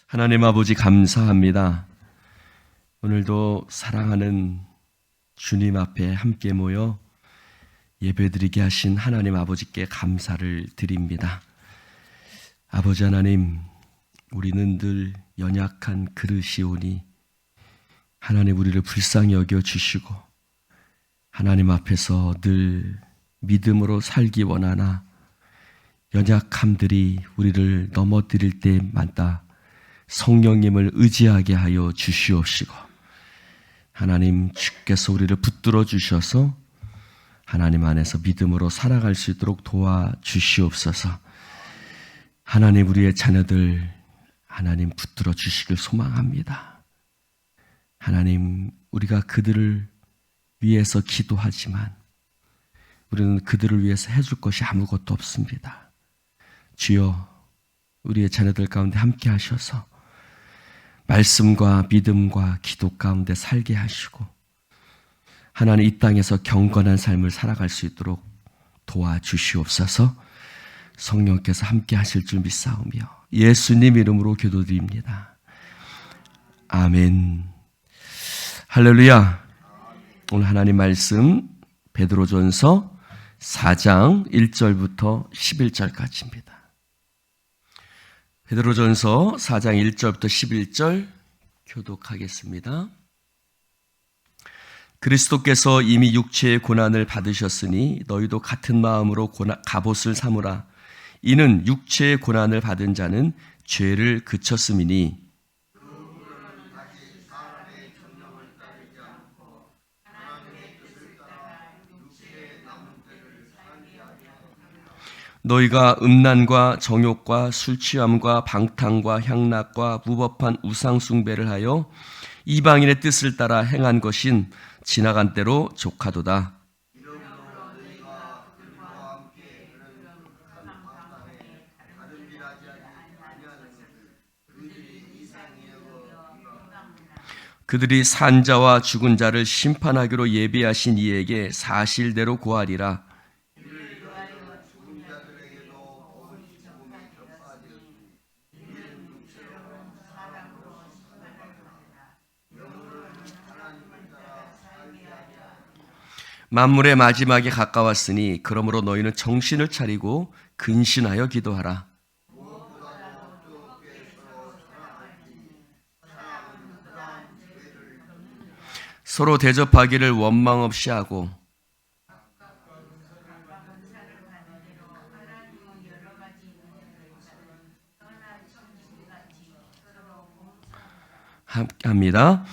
하나님 아버지 감사합니다. 오늘도 사랑하는 주님 앞에 함께 모여 예배드리게 하신 하나님 아버지께 감사를 드립니다. 아버지 하나님, 우리는 늘 연약한 그릇이오니 하나님 우리를 불쌍히 여겨 주시고 하나님 앞에서 늘 믿음으로 살기 원하나 연약함들이 우리를 넘어뜨릴 때마다 성령님을 의지하게 하여 주시옵시고 하나님 주께서 우리를 붙들어 주셔서 하나님 안에서 믿음으로 살아갈 수 있도록 도와주시옵소서. 하나님 우리의 자녀들 하나님 붙들어 주시길 소망합니다. 하나님 우리가 그들을 위해서 기도하지만 우리는 그들을 위해서 해줄 것이 아무것도 없습니다. 주여 우리의 자녀들 가운데 함께 하셔서 말씀과 믿음과 기도 가운데 살게 하시고 하나님 이 땅에서 경건한 삶을 살아갈 수 있도록 도와주시옵소서. 성령께서 함께 하실 줄 믿사오며 예수님 이름으로 기도드립니다. 아멘. 할렐루야. 오늘 하나님 말씀 베드로전서 4장 1절부터 11절까지입니다. 베드로전서 4장 1절부터 11절 교독하겠습니다. 그리스도께서 이미 육체의 고난을 받으셨으니 너희도 같은 마음으로 갑옷을 삼으라. 이는 육체의 고난을 받은 자는 죄를 그쳤음이니 너희가 음란과 정욕과 술취함과 방탕과 향락과 무법한 우상숭배를 하여 이방인의 뜻을 따라 행한 것인 지나간 때로 족하도다. 그들이 산 자와 죽은 자를 심판하기로 예비하신 이에게 사실대로 고하리라. 만물의 마지막이 가까웠으니 그러므로 너희는 정신을 차리고 근신하여 기도하라. 서로 대접하기를 원망 없이 하고 합니다.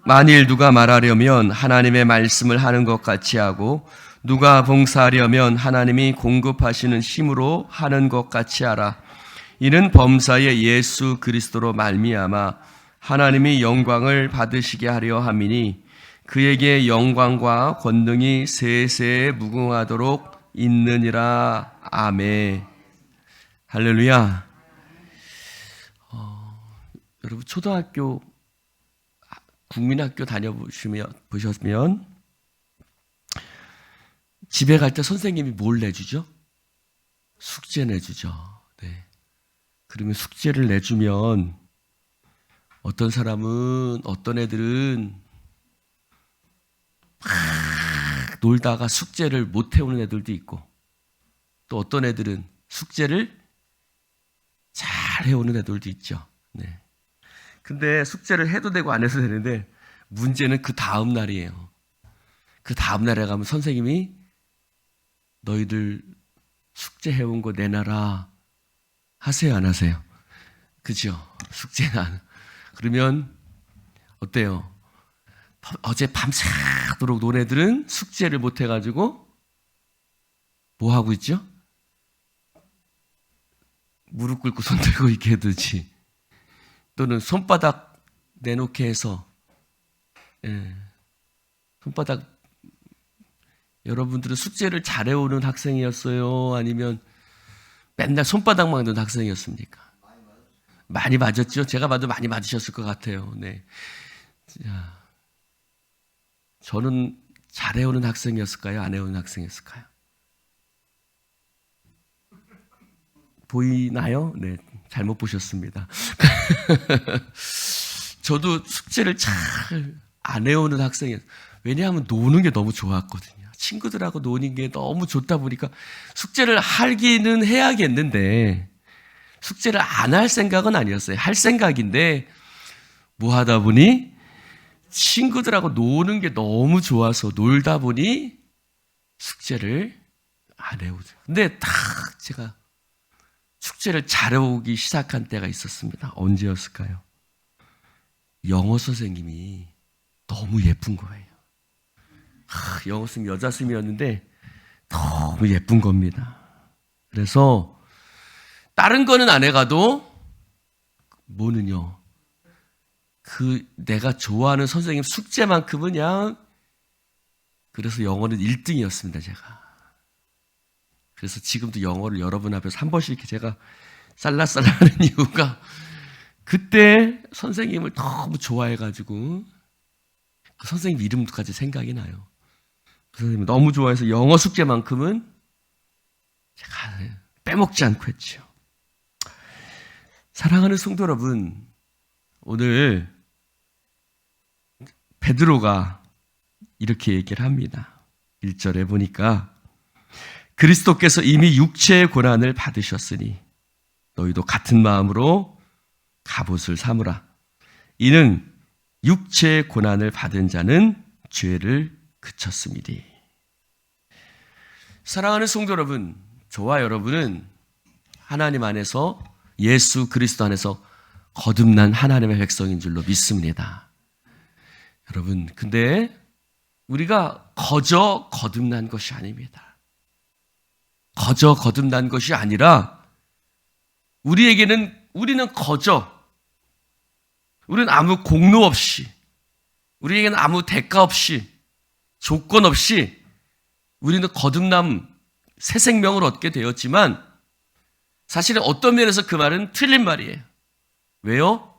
만일 누가 말하려면 하나님의 말씀을 하는 것 같이 하고 누가 봉사하려면 하나님이 공급하시는 힘으로 하는 것 같이 하라. 이는 범사의 예수 그리스도로 말미암아 하나님이 영광을 받으시게 하려 함이니 그에게 영광과 권능이 세세에 무궁하도록 있느니라. 아멘. 할렐루야. 여러분 초등학교 국민학교 보셨으면 집에 갈 때 선생님이 뭘 내주죠? 숙제 내주죠. 네. 그러면 숙제를 내주면 어떤 애들은 막 놀다가 숙제를 못 해오는 애들도 있고 또 어떤 애들은 숙제를 잘 해오는 애들도 있죠. 네. 근데 숙제를 해도 되고 안 해도 되는데 문제는 그 다음 날이에요. 그 다음 날에 가면 선생님이 너희들 숙제 해온 거 내놔라. 하세요, 안 하세요? 그죠? 숙제는 안. 그러면 어때요? 어제 밤새도록 논 애들은 숙제를 못 해가지고 뭐 하고 있죠? 무릎 꿇고 손 들고 있게 해두지. 또는 손바닥 내놓게 해서 손바닥 여러분들은 숙제를 잘해오는 학생이었어요? 아니면 맨날 손바닥만 하는 학생이었습니까? 많이 맞았죠? 제가 봐도 많이 맞으셨을 것 같아요. 네. 자, 저는 잘해오는 학생이었을까요? 안 해오는 학생이었을까요? 보이나요? 네. 잘못 보셨습니다. 저도 숙제를 잘 안 해오는 학생이었어요. 왜냐하면 노는 게 너무 좋았거든요. 친구들하고 노는 게 너무 좋다 보니까 숙제를 하기는 해야겠는데 숙제를 안 할 생각은 아니었어요. 할 생각인데 뭐 하다 보니 친구들하고 노는 게 너무 좋아서 놀다 보니 숙제를 안 해오죠. 근데 딱 제가 숙제를 잘해오기 시작한 때가 있었습니다. 언제였을까요? 영어 선생님이 너무 예쁜 거예요. 영어 선생님 여자 선생님이었는데 너무 예쁜 겁니다. 그래서 다른 거는 안 해가도 뭐는요, 내가 좋아하는 선생님 숙제만큼은 그냥, 그래서 영어는 1등이었습니다, 제가. 그래서 지금도 영어를 여러분 앞에서 한 번씩 이렇게 제가 쌀라쌀라 하는 이유가 그때 선생님을 너무 좋아해가지고 그 선생님 이름까지 생각이 나요. 그 선생님 너무 좋아해서 영어 숙제만큼은 제가 빼먹지 않고 했죠. 사랑하는 성도 여러분, 오늘 베드로가 이렇게 얘기를 합니다. 1절에 보니까 그리스도께서 이미 육체의 고난을 받으셨으니 너희도 같은 마음으로 갑옷을 삼으라. 이는 육체의 고난을 받은 자는 죄를 그쳤음이니. 사랑하는 성도 여러분, 저와 여러분은 하나님 안에서, 예수 그리스도 안에서 거듭난 하나님의 백성인 줄로 믿습니다. 여러분, 근데 우리가 거저 거듭난 것이 아닙니다. 거저 거듭난 것이 아니라 우리는 거저, 우리는 아무 공로 없이, 우리에게는 아무 대가 없이, 조건 없이 우리는 거듭남, 새 생명을 얻게 되었지만 사실은 어떤 면에서 그 말은 틀린 말이에요. 왜요?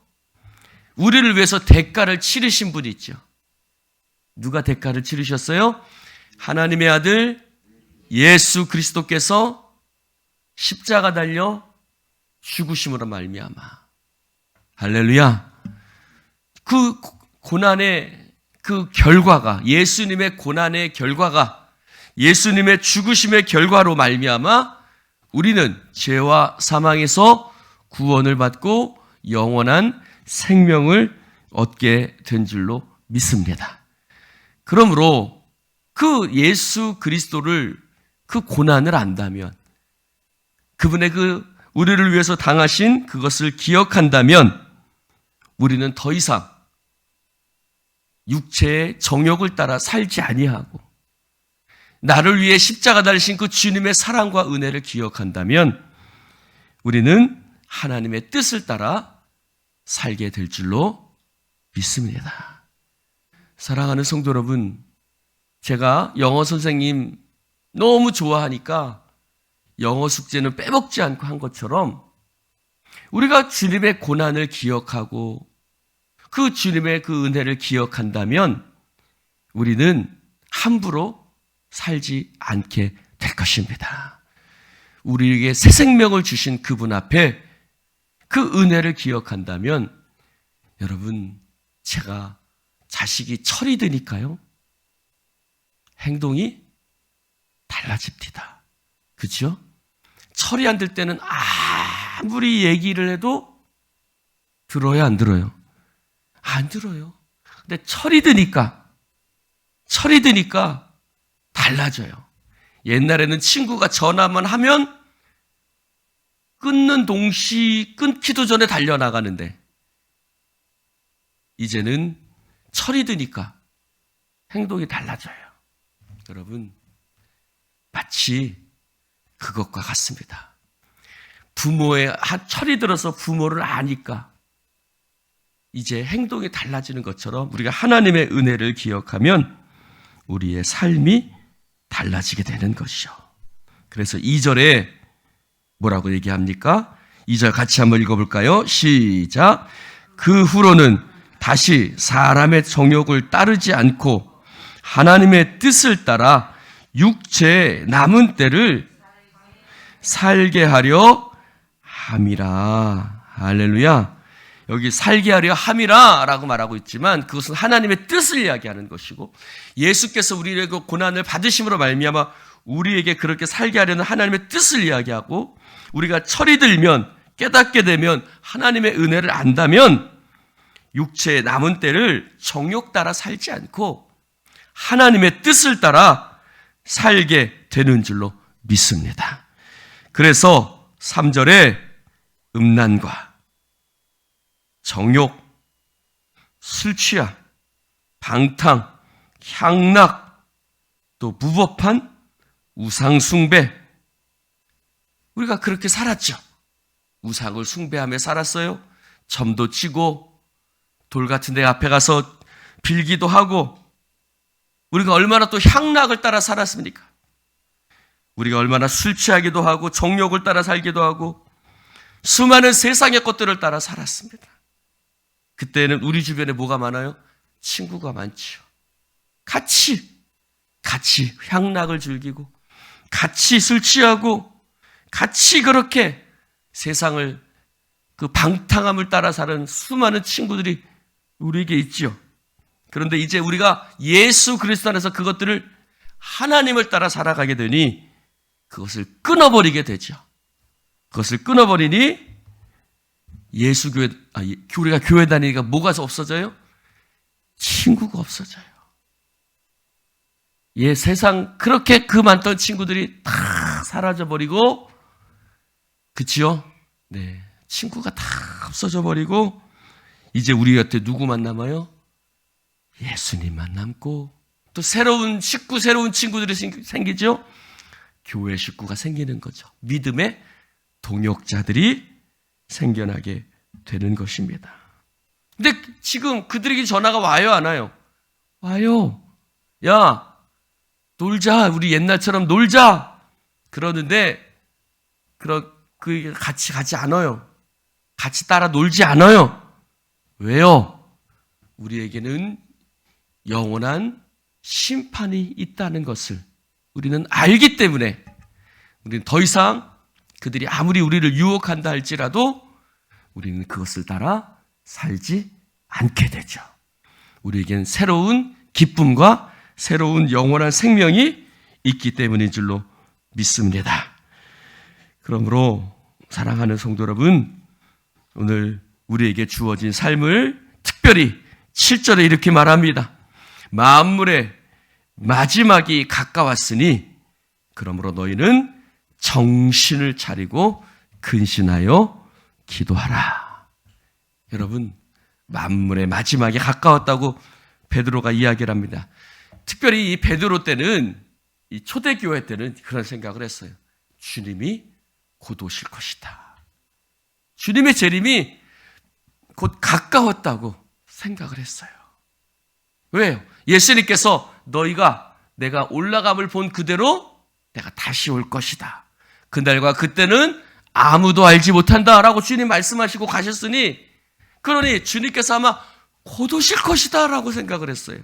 우리를 위해서 대가를 치르신 분이 있죠. 누가 대가를 치르셨어요? 하나님의 아들 예수 그리스도께서 십자가 달려 죽으심으로 말미암아. 할렐루야. 그 고난의 그 결과가, 예수님의 고난의 결과가, 예수님의 죽으심의 결과로 말미암아 우리는 죄와 사망에서 구원을 받고 영원한 생명을 얻게 된 줄로 믿습니다. 그러므로 그 예수 그리스도를, 그 고난을 안다면, 그분의 우리를 위해서 당하신 그것을 기억한다면 우리는 더 이상 육체의 정욕을 따라 살지 아니하고 나를 위해 십자가 달리신 그 주님의 사랑과 은혜를 기억한다면 우리는 하나님의 뜻을 따라 살게 될 줄로 믿습니다. 사랑하는 성도 여러분, 제가 영어 선생님 너무 좋아하니까 영어 숙제는 빼먹지 않고 한 것처럼 우리가 주님의 고난을 기억하고 그 주님의 그 은혜를 기억한다면 우리는 함부로 살지 않게 될 것입니다. 우리에게 새 생명을 주신 그분 앞에 그 은혜를 기억한다면 여러분, 제가 자식이 철이 드니까요, 행동이 달라집니다. 그렇죠? 철이 안 들 때는 아무리 얘기를 해도 들어요, 안 들어요? 안 들어요. 근데 철이 드니까 달라져요. 옛날에는 친구가 전화만 하면 끊기도 전에 달려나가는데 이제는 철이 드니까 행동이 달라져요. 여러분, 마치 그것과 같습니다. 철이 들어서 부모를 아니까 이제 행동이 달라지는 것처럼 우리가 하나님의 은혜를 기억하면 우리의 삶이 달라지게 되는 것이죠. 그래서 2절에 뭐라고 얘기합니까? 2절 같이 한번 읽어볼까요? 시작. 그 후로는 다시 사람의 정욕을 따르지 않고 하나님의 뜻을 따라 육체의 남은 때를 살게 하려 함이라. 할렐루야. 여기 살게 하려 함이라 라고 말하고 있지만 그것은 하나님의 뜻을 이야기하는 것이고 예수께서 우리의 그 고난을 받으심으로 말미암아 우리에게 그렇게 살게 하려는 하나님의 뜻을 이야기하고 우리가 철이 들면 깨닫게 되면 하나님의 은혜를 안다면 육체의 남은 때를 정욕 따라 살지 않고 하나님의 뜻을 따라 살게 되는 줄로 믿습니다. 그래서 3절에 음란과 정욕, 술 취함, 방탕, 향락, 또 무법한 우상 숭배. 우리가 그렇게 살았죠. 우상을 숭배하며 살았어요. 점도 치고 돌 같은 데 앞에 가서 빌기도 하고 우리가 얼마나 또 향락을 따라 살았습니까? 우리가 얼마나 술 취하기도 하고 정욕을 따라 살기도 하고 수많은 세상의 것들을 따라 살았습니다. 그때는 우리 주변에 뭐가 많아요? 친구가 많지요. 같이 향락을 즐기고 같이 술 취하고 같이 그렇게 세상을 그 방탕함을 따라 사는 수많은 친구들이 우리에게 있지요. 그런데 이제 우리가 예수 그리스도 안에서 그것들을 하나님을 따라 살아가게 되니 그것을 끊어버리게 되죠. 그것을 끊어버리니 우리가 교회 다니니까 뭐가 없어져요? 친구가 없어져요. 세상 그렇게 그 많던 친구들이 다 사라져버리고 그치요? 네, 친구가 다 없어져 버리고 이제 우리 곁에 누구만 남아요? 예수님만 남고 또 새로운 식구, 새로운 친구들이 생기죠? 교회 식구가 생기는 거죠. 믿음의 동역자들이 생겨나게 되는 것입니다. 근데 지금 그들에게 전화가 와요, 안 와요? 와요. 야, 놀자. 우리 옛날처럼 놀자. 그러는데 같이 가지 않아요. 같이 따라 놀지 않아요. 왜요? 우리에게는 영원한 심판이 있다는 것을 우리는 알기 때문에 우리는 더 이상 그들이 아무리 우리를 유혹한다 할지라도 우리는 그것을 따라 살지 않게 되죠. 우리에겐 새로운 기쁨과 새로운 영원한 생명이 있기 때문인 줄로 믿습니다. 그러므로 사랑하는 성도 여러분, 오늘 우리에게 주어진 삶을 특별히 7절에 이렇게 말합니다. 만물의 마지막이 가까웠으니 그러므로 너희는 정신을 차리고 근신하여 기도하라. 여러분, 만물의 마지막이 가까웠다고 베드로가 이야기를 합니다. 특별히 이 베드로 때는, 이 초대교회 때는 그런 생각을 했어요. 주님이 곧 오실 것이다. 주님의 재림이 곧 가까웠다고 생각을 했어요. 왜요? 예수님께서 내가 올라감을 본 그대로 내가 다시 올 것이다. 그날과 그때는 아무도 알지 못한다라고 주님 말씀하시고 가셨으니, 그러니 주님께서 아마 곧 오실 것이다 라고 생각을 했어요.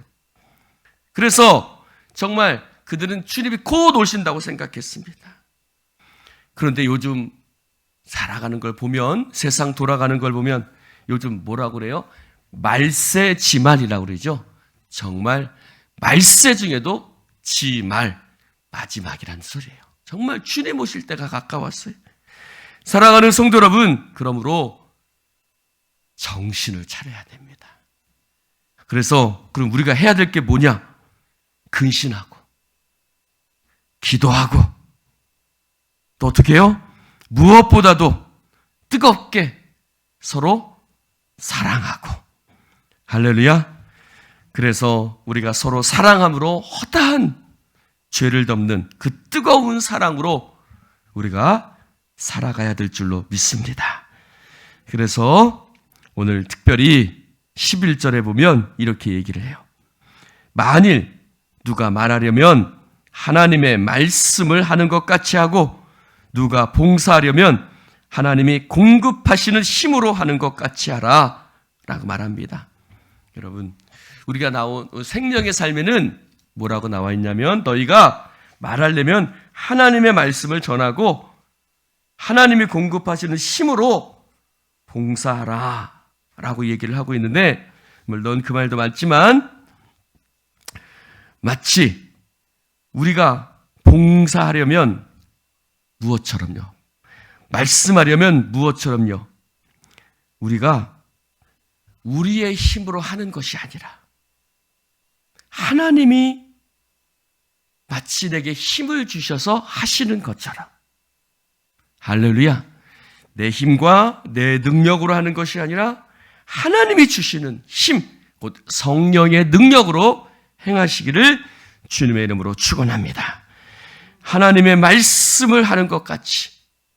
그래서 정말 그들은 주님이 곧 오신다고 생각했습니다. 그런데 요즘 살아가는 걸 보면, 세상 돌아가는 걸 보면 요즘 뭐라고 그래요? 말세지말이라고 그러죠. 정말 말세 중에도 지말, 마지막이라는 소리예요. 정말 주님 오실 때가 가까웠어요. 사랑하는 성도 여러분, 그러므로 정신을 차려야 됩니다. 그래서 그럼 우리가 해야 될 게 뭐냐? 근신하고 기도하고 또 어떻게 해요? 무엇보다도 뜨겁게 서로 사랑하고. 할렐루야. 그래서 우리가 서로 사랑함으로 허다한 죄를 덮는 그 뜨거운 사랑으로 우리가 살아가야 될 줄로 믿습니다. 그래서 오늘 특별히 11절에 보면 이렇게 얘기를 해요. 만일 누가 말하려면 하나님의 말씀을 하는 것 같이 하고, 누가 봉사하려면 하나님이 공급하시는 힘으로 하는 것 같이 하라 라고 말합니다. 여러분, 우리가 나온 생명의 삶에는 뭐라고 나와 있냐면, 너희가 말하려면 하나님의 말씀을 전하고 하나님이 공급하시는 힘으로 봉사하라 라고 얘기를 하고 있는데, 물론 그 말도 맞지만 마치 우리가 봉사하려면 무엇처럼요? 말씀하려면 무엇처럼요? 우리가 우리의 힘으로 하는 것이 아니라 하나님이 마치 내게 힘을 주셔서 하시는 것처럼, 할렐루야, 내 힘과 내 능력으로 하는 것이 아니라 하나님이 주시는 힘, 곧 성령의 능력으로 행하시기를 주님의 이름으로 축원합니다. 하나님의 말씀을 하는 것 같이,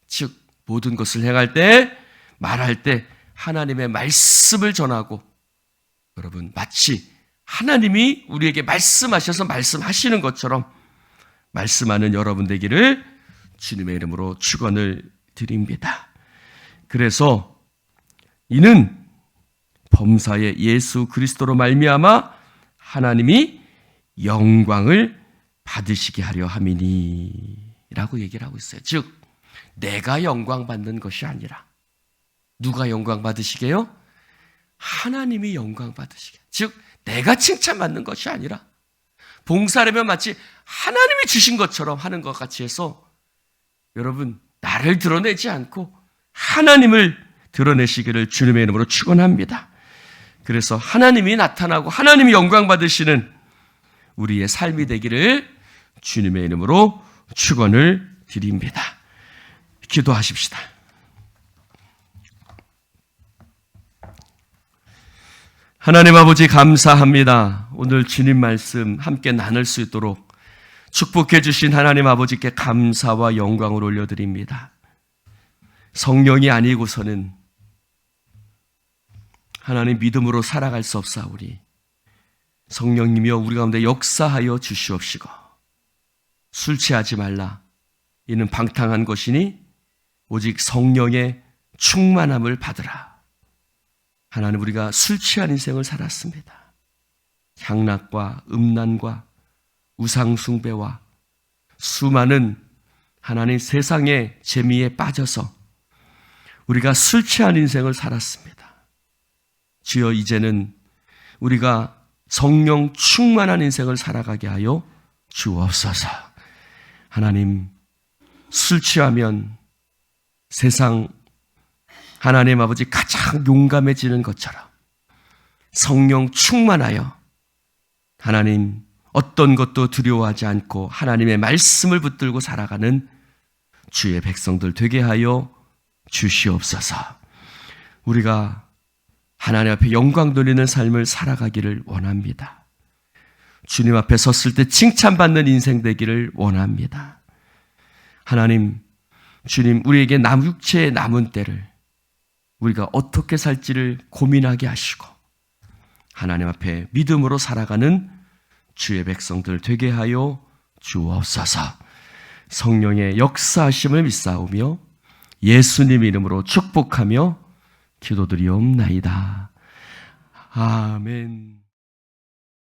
즉 모든 것을 행할 때, 말할 때 하나님의 말씀을 전하고, 여러분 마치 하나님이 우리에게 말씀하셔서 말씀하시는 것처럼 말씀하는 여러분 되기를 주님의 이름으로 축원을 드립니다. 그래서 이는 범사의 예수 그리스도로 말미암아 하나님이 영광을 받으시게 하려 함이니 라고 얘기를 하고 있어요. 즉 내가 영광 받는 것이 아니라 누가 영광 받으시게요? 하나님이 영광 받으시게. 즉 내가 칭찬받는 것이 아니라 봉사하려면 마치 하나님이 주신 것처럼 하는 것 같이 해서, 여러분 나를 드러내지 않고 하나님을 드러내시기를 주님의 이름으로 축원합니다. 그래서 하나님이 나타나고 하나님이 영광 받으시는 우리의 삶이 되기를 주님의 이름으로 축원을 드립니다. 기도하십시다. 하나님 아버지 감사합니다. 오늘 주님 말씀 함께 나눌 수 있도록 축복해 주신 하나님 아버지께 감사와 영광을 올려드립니다. 성령이 아니고서는 하나님 믿음으로 살아갈 수 없사오니 성령님이여 우리 가운데 역사하여 주시옵시고, 술 취하지 말라, 이는 방탕한 것이니 오직 성령의 충만함을 받으라. 하나님, 우리가 술 취한 인생을 살았습니다. 향락과 음란과 우상숭배와 수많은 하나님 세상의 재미에 빠져서 우리가 술 취한 인생을 살았습니다. 주여, 이제는 우리가 성령 충만한 인생을 살아가게 하여 주옵소서. 하나님, 술 취하면 세상 하나님 아버지 가장 용감해지는 것처럼 성령 충만하여 하나님 어떤 것도 두려워하지 않고 하나님의 말씀을 붙들고 살아가는 주의 백성들 되게 하여 주시옵소서. 우리가 하나님 앞에 영광 돌리는 삶을 살아가기를 원합니다. 주님 앞에 섰을 때 칭찬받는 인생 되기를 원합니다. 하나님, 주님, 우리에게 육체의 남은 때를 우리가 어떻게 살지를 고민하게 하시고 하나님 앞에 믿음으로 살아가는 주의 백성들 되게 하여 주옵소서. 성령의 역사하심을 믿사오며 예수님 이름으로 축복하며 기도드리옵나이다. 아멘.